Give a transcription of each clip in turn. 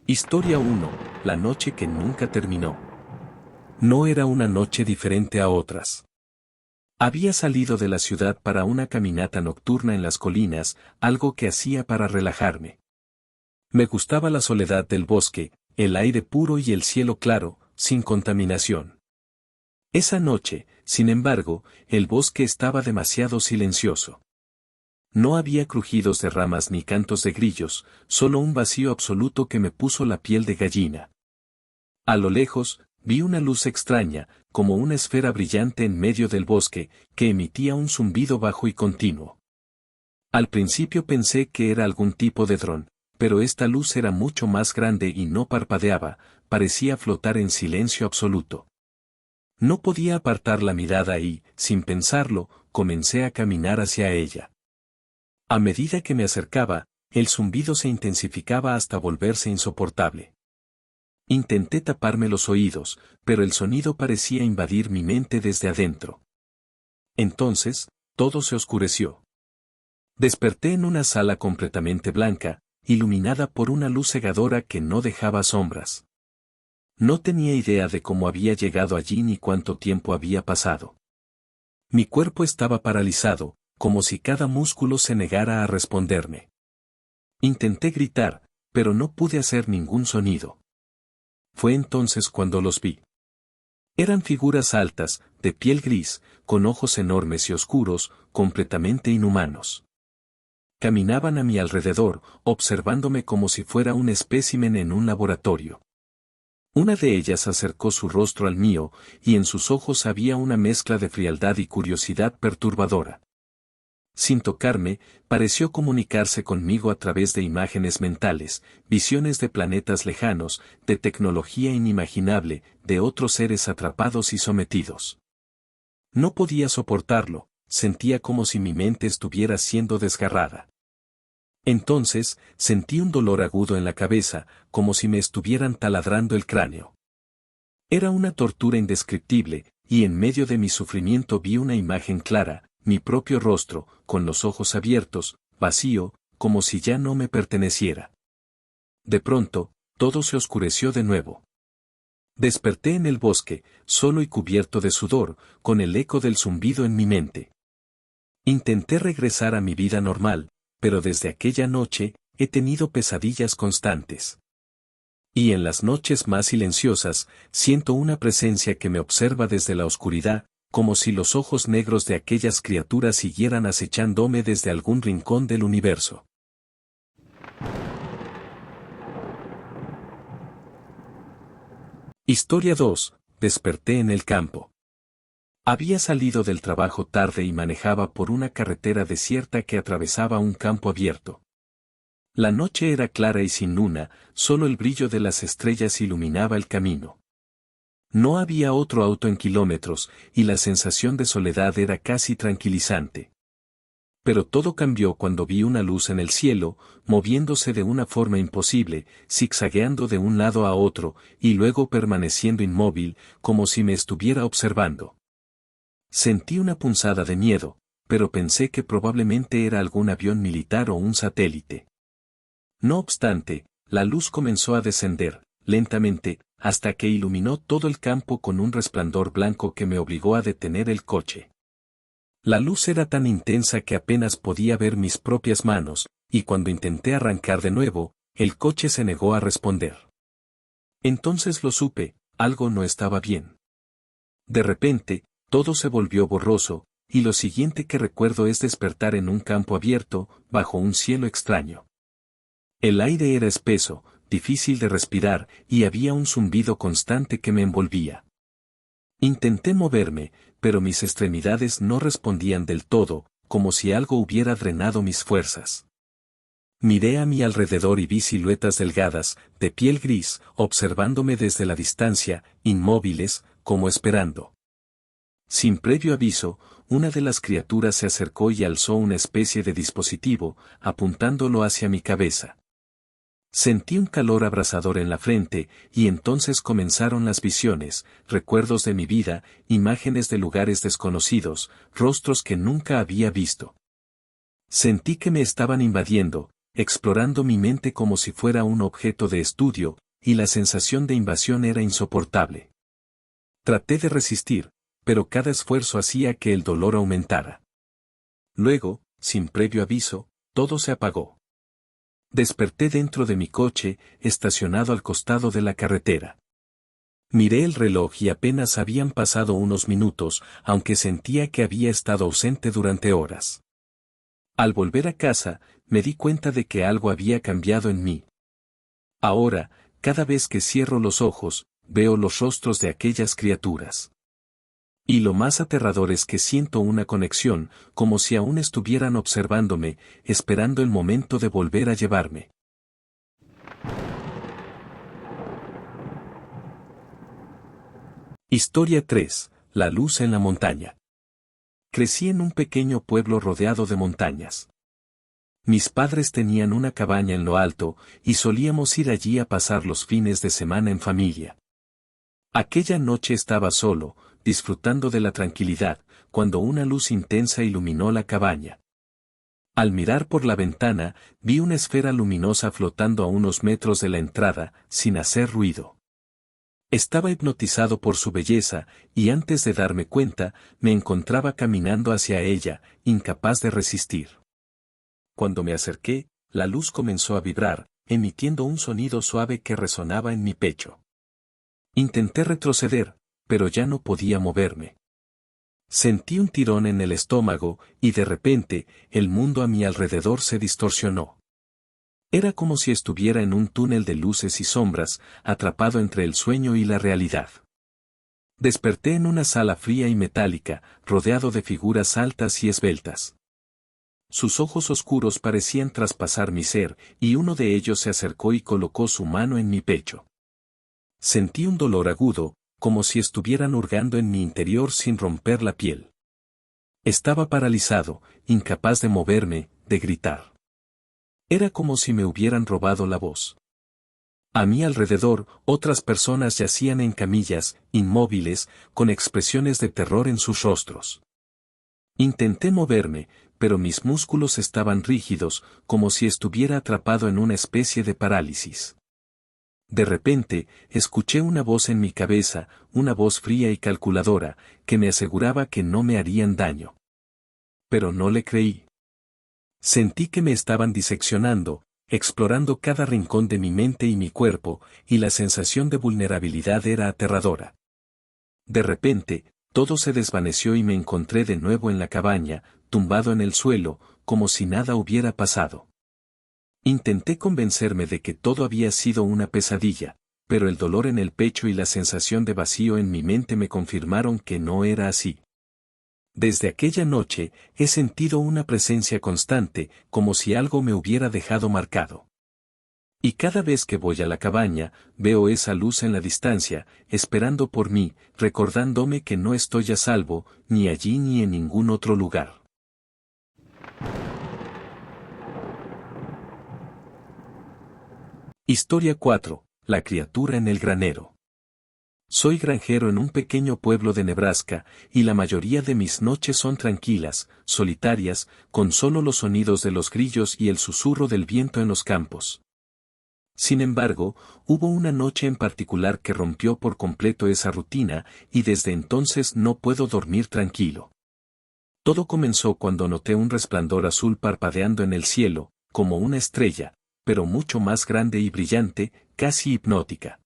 Historia 1. La noche que nunca terminó. No era una noche diferente a otras. Había salido de la ciudad para una caminata nocturna en las colinas, algo que hacía para relajarme. Me gustaba la soledad del bosque, el aire puro y el cielo claro, sin contaminación. Esa noche, sin embargo, el bosque estaba demasiado silencioso. No había crujidos de ramas ni cantos de grillos, solo un vacío absoluto que me puso la piel de gallina. A lo lejos, vi una luz extraña, como una esfera brillante en medio del bosque, que emitía un zumbido bajo y continuo. Al principio pensé que era algún tipo de dron, pero esta luz era mucho más grande y no parpadeaba, parecía flotar en silencio absoluto. No podía apartar la mirada y, sin pensarlo, comencé a caminar hacia ella. A medida que me acercaba, el zumbido se intensificaba hasta volverse insoportable. Intenté taparme los oídos, pero el sonido parecía invadir mi mente desde adentro. Entonces, todo se oscureció. Desperté en una sala completamente blanca, iluminada por una luz cegadora que no dejaba sombras. No tenía idea de cómo había llegado allí ni cuánto tiempo había pasado. Mi cuerpo estaba paralizado, como si cada músculo se negara a responderme. Intenté gritar, pero no pude hacer ningún sonido. Fue entonces cuando los vi. Eran figuras altas, de piel gris, con ojos enormes y oscuros, completamente inhumanos. Caminaban a mi alrededor, observándome como si fuera un espécimen en un laboratorio. Una de ellas acercó su rostro al mío, y en sus ojos había una mezcla de frialdad y curiosidad perturbadora. Sin tocarme, pareció comunicarse conmigo a través de imágenes mentales, visiones de planetas lejanos, de tecnología inimaginable, de otros seres atrapados y sometidos. No podía soportarlo, sentía como si mi mente estuviera siendo desgarrada. Entonces, sentí un dolor agudo en la cabeza, como si me estuvieran taladrando el cráneo. Era una tortura indescriptible, y en medio de mi sufrimiento vi una imagen clara, mi propio rostro, con los ojos abiertos, vacío, como si ya no me perteneciera. De pronto, todo se oscureció de nuevo. Desperté en el bosque, solo y cubierto de sudor, con el eco del zumbido en mi mente. Intenté regresar a mi vida normal, pero desde aquella noche, he tenido pesadillas constantes. Y en las noches más silenciosas, siento una presencia que me observa desde la oscuridad, como si los ojos negros de aquellas criaturas siguieran acechándome desde algún rincón del universo. Historia 2. Desperté en el campo. Había salido del trabajo tarde y manejaba por una carretera desierta que atravesaba un campo abierto. La noche era clara y sin luna, solo el brillo de las estrellas iluminaba el camino. No había otro auto en kilómetros, y la sensación de soledad era casi tranquilizante. Pero todo cambió cuando vi una luz en el cielo, moviéndose de una forma imposible, zigzagueando de un lado a otro, y luego permaneciendo inmóvil, como si me estuviera observando. Sentí una punzada de miedo, pero pensé que probablemente era algún avión militar o un satélite. No obstante, la luz comenzó a descender, lentamente, hasta que iluminó todo el campo con un resplandor blanco que me obligó a detener el coche. La luz era tan intensa que apenas podía ver mis propias manos, y cuando intenté arrancar de nuevo, el coche se negó a responder. Entonces lo supe, algo no estaba bien. De repente, todo se volvió borroso, y lo siguiente que recuerdo es despertar en un campo abierto, bajo un cielo extraño. El aire era espeso, difícil de respirar, y había un zumbido constante que me envolvía. Intenté moverme, pero mis extremidades no respondían del todo, como si algo hubiera drenado mis fuerzas. Miré a mi alrededor y vi siluetas delgadas, de piel gris, observándome desde la distancia, inmóviles, como esperando. Sin previo aviso, una de las criaturas se acercó y alzó una especie de dispositivo, apuntándolo hacia mi cabeza. Sentí un calor abrasador en la frente, y entonces comenzaron las visiones, recuerdos de mi vida, imágenes de lugares desconocidos, rostros que nunca había visto. Sentí que me estaban invadiendo, explorando mi mente como si fuera un objeto de estudio, y la sensación de invasión era insoportable. Traté de resistir, pero cada esfuerzo hacía que el dolor aumentara. Luego, sin previo aviso, todo se apagó. Desperté dentro de mi coche, estacionado al costado de la carretera. Miré el reloj y apenas habían pasado unos minutos, aunque sentía que había estado ausente durante horas. Al volver a casa, me di cuenta de que algo había cambiado en mí. Ahora, cada vez que cierro los ojos, veo los rostros de aquellas criaturas. Y lo más aterrador es que siento una conexión, como si aún estuvieran observándome, esperando el momento de volver a llevarme. Historia 3. La luz en la montaña. Crecí en un pequeño pueblo rodeado de montañas. Mis padres tenían una cabaña en lo alto, y solíamos ir allí a pasar los fines de semana en familia. Aquella noche estaba solo, disfrutando de la tranquilidad, cuando una luz intensa iluminó la cabaña. Al mirar por la ventana, vi una esfera luminosa flotando a unos metros de la entrada, sin hacer ruido. Estaba hipnotizado por su belleza, y antes de darme cuenta, me encontraba caminando hacia ella, incapaz de resistir. Cuando me acerqué, la luz comenzó a vibrar, emitiendo un sonido suave que resonaba en mi pecho. Intenté retroceder, pero ya no podía moverme. Sentí un tirón en el estómago, y de repente, el mundo a mi alrededor se distorsionó. Era como si estuviera en un túnel de luces y sombras, atrapado entre el sueño y la realidad. Desperté en una sala fría y metálica, rodeado de figuras altas y esbeltas. Sus ojos oscuros parecían traspasar mi ser, y uno de ellos se acercó y colocó su mano en mi pecho. Sentí un dolor agudo, como si estuvieran hurgando en mi interior sin romper la piel. Estaba paralizado, incapaz de moverme, de gritar. Era como si me hubieran robado la voz. A mi alrededor, otras personas yacían en camillas, inmóviles, con expresiones de terror en sus rostros. Intenté moverme, pero mis músculos estaban rígidos, como si estuviera atrapado en una especie de parálisis. De repente, escuché una voz en mi cabeza, una voz fría y calculadora, que me aseguraba que no me harían daño. Pero no le creí. Sentí que me estaban diseccionando, explorando cada rincón de mi mente y mi cuerpo, y la sensación de vulnerabilidad era aterradora. De repente, todo se desvaneció y me encontré de nuevo en la cabaña, tumbado en el suelo, como si nada hubiera pasado. Intenté convencerme de que todo había sido una pesadilla, pero el dolor en el pecho y la sensación de vacío en mi mente me confirmaron que no era así. Desde aquella noche, he sentido una presencia constante, como si algo me hubiera dejado marcado. Y cada vez que voy a la cabaña, veo esa luz en la distancia, esperando por mí, recordándome que no estoy a salvo, ni allí ni en ningún otro lugar. Historia 4. La criatura en el granero. Soy granjero en un pequeño pueblo de Nebraska, y la mayoría de mis noches son tranquilas, solitarias, con solo los sonidos de los grillos y el susurro del viento en los campos. Sin embargo, hubo una noche en particular que rompió por completo esa rutina, y desde entonces no puedo dormir tranquilo. Todo comenzó cuando noté un resplandor azul parpadeando en el cielo, como una estrella, pero mucho más grande y brillante, casi hipnótica.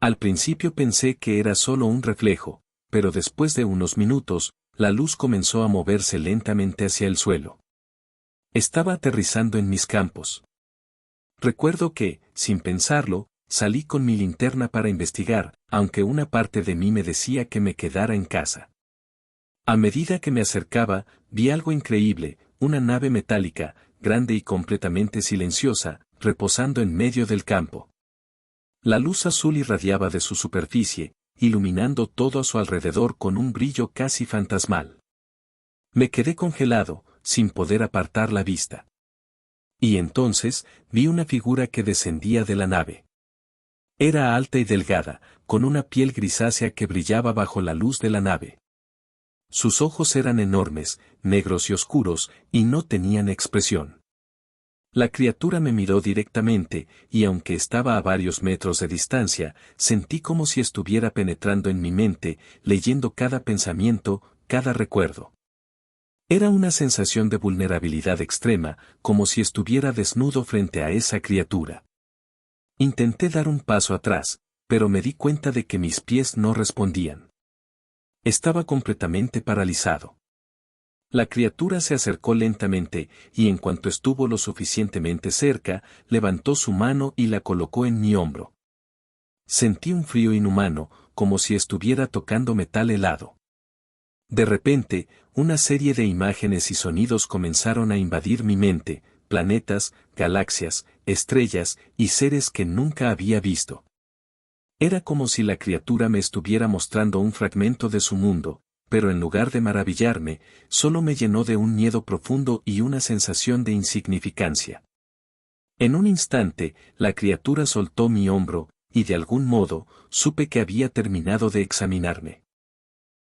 Al principio pensé que era solo un reflejo, pero después de unos minutos, la luz comenzó a moverse lentamente hacia el suelo. Estaba aterrizando en mis campos. Recuerdo que, sin pensarlo, salí con mi linterna para investigar, aunque una parte de mí me decía que me quedara en casa. A medida que me acercaba, vi algo increíble, una nave metálica, grande y completamente silenciosa, reposando en medio del campo. La luz azul irradiaba de su superficie, iluminando todo a su alrededor con un brillo casi fantasmal. Me quedé congelado, sin poder apartar la vista. Y entonces, vi una figura que descendía de la nave. Era alta y delgada, con una piel grisácea que brillaba bajo la luz de la nave. Sus ojos eran enormes, negros y oscuros, y no tenían expresión. La criatura me miró directamente, y aunque estaba a varios metros de distancia, sentí como si estuviera penetrando en mi mente, leyendo cada pensamiento, cada recuerdo. Era una sensación de vulnerabilidad extrema, como si estuviera desnudo frente a esa criatura. Intenté dar un paso atrás, pero me di cuenta de que mis pies no respondían. Estaba completamente paralizado. La criatura se acercó lentamente, y en cuanto estuvo lo suficientemente cerca, levantó su mano y la colocó en mi hombro. Sentí un frío inhumano, como si estuviera tocando metal helado. De repente, una serie de imágenes y sonidos comenzaron a invadir mi mente, planetas, galaxias, estrellas y seres que nunca había visto. Era como si la criatura me estuviera mostrando un fragmento de su mundo, pero en lugar de maravillarme, solo me llenó de un miedo profundo y una sensación de insignificancia. En un instante, la criatura soltó mi hombro, y de algún modo, supe que había terminado de examinarme.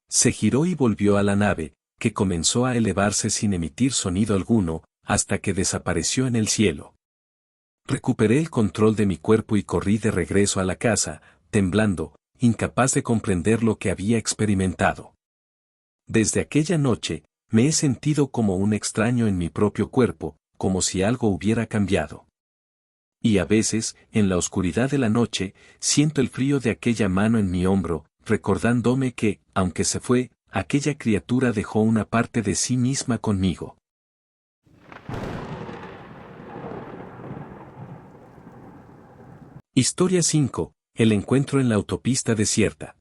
Se giró y volvió a la nave, que comenzó a elevarse sin emitir sonido alguno, hasta que desapareció en el cielo. Recuperé el control de mi cuerpo y corrí de regreso a la casa, temblando, incapaz de comprender lo que había experimentado. Desde aquella noche, me he sentido como un extraño en mi propio cuerpo, como si algo hubiera cambiado. Y a veces, en la oscuridad de la noche, siento el frío de aquella mano en mi hombro, recordándome que, aunque se fue, aquella criatura dejó una parte de sí misma conmigo. Historia 5. El encuentro en la autopista desierta.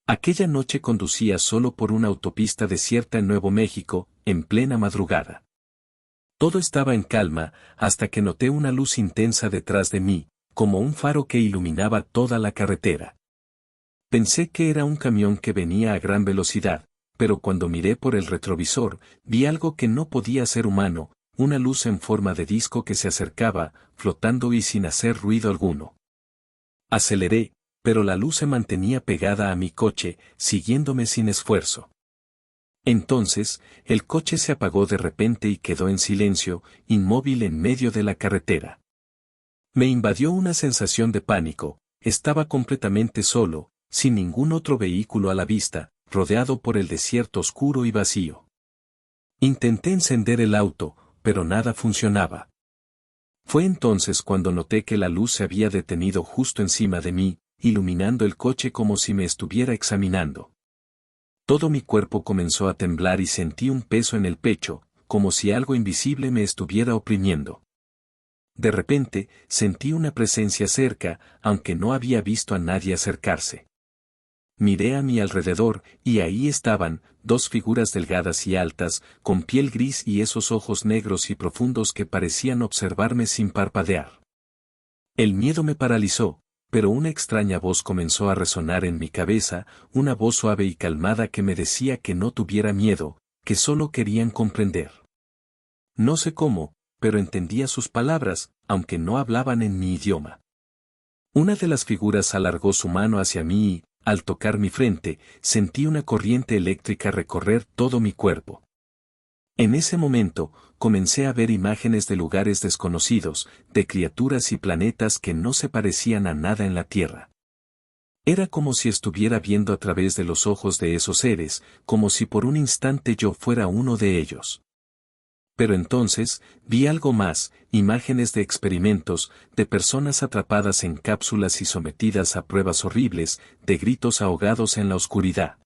Aquella noche conducía solo por una autopista desierta en Nuevo México, en plena madrugada. Todo estaba en calma, hasta que noté una luz intensa detrás de mí, como un faro que iluminaba toda la carretera. Pensé que era un camión que venía a gran velocidad, pero cuando miré por el retrovisor, vi algo que no podía ser humano, una luz en forma de disco que se acercaba, flotando y sin hacer ruido alguno. Aceleré, pero la luz se mantenía pegada a mi coche, siguiéndome sin esfuerzo. Entonces, el coche se apagó de repente y quedó en silencio, inmóvil en medio de la carretera. Me invadió una sensación de pánico, estaba completamente solo, sin ningún otro vehículo a la vista, rodeado por el desierto oscuro y vacío. Intenté encender el auto, pero nada funcionaba. Fue entonces cuando noté que la luz se había detenido justo encima de mí, iluminando el coche como si me estuviera examinando. Todo mi cuerpo comenzó a temblar y sentí un peso en el pecho, como si algo invisible me estuviera oprimiendo. De repente, sentí una presencia cerca, aunque no había visto a nadie acercarse. Miré a mi alrededor, y ahí estaban, dos figuras delgadas y altas, con piel gris y esos ojos negros y profundos que parecían observarme sin parpadear. El miedo me paralizó, pero una extraña voz comenzó a resonar en mi cabeza, una voz suave y calmada que me decía que no tuviera miedo, que solo querían comprender. No sé cómo, pero entendía sus palabras, aunque no hablaban en mi idioma. Una de las figuras alargó su mano hacia mí y, al tocar mi frente, sentí una corriente eléctrica recorrer todo mi cuerpo. En ese momento, comencé a ver imágenes de lugares desconocidos, de criaturas y planetas que no se parecían a nada en la Tierra. Era como si estuviera viendo a través de los ojos de esos seres, como si por un instante yo fuera uno de ellos. Pero entonces, vi algo más, imágenes de experimentos, de personas atrapadas en cápsulas y sometidas a pruebas horribles, de gritos ahogados en la oscuridad.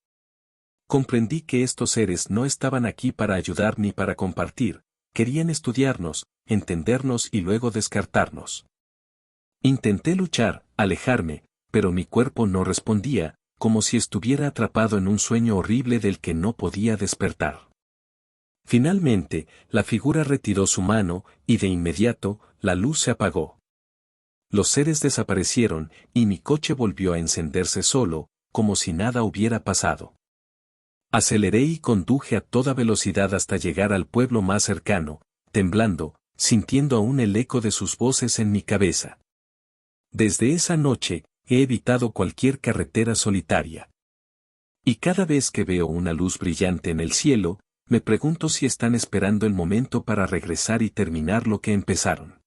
Comprendí que estos seres no estaban aquí para ayudar ni para compartir, querían estudiarnos, entendernos y luego descartarnos. Intenté luchar, alejarme, pero mi cuerpo no respondía, como si estuviera atrapado en un sueño horrible del que no podía despertar. Finalmente, la figura retiró su mano, y de inmediato, la luz se apagó. Los seres desaparecieron, y mi coche volvió a encenderse solo, como si nada hubiera pasado. Aceleré y conduje a toda velocidad hasta llegar al pueblo más cercano, temblando, sintiendo aún el eco de sus voces en mi cabeza. Desde esa noche, he evitado cualquier carretera solitaria. Y cada vez que veo una luz brillante en el cielo, Me pregunto si están esperando el momento para regresar y terminar lo que empezaron.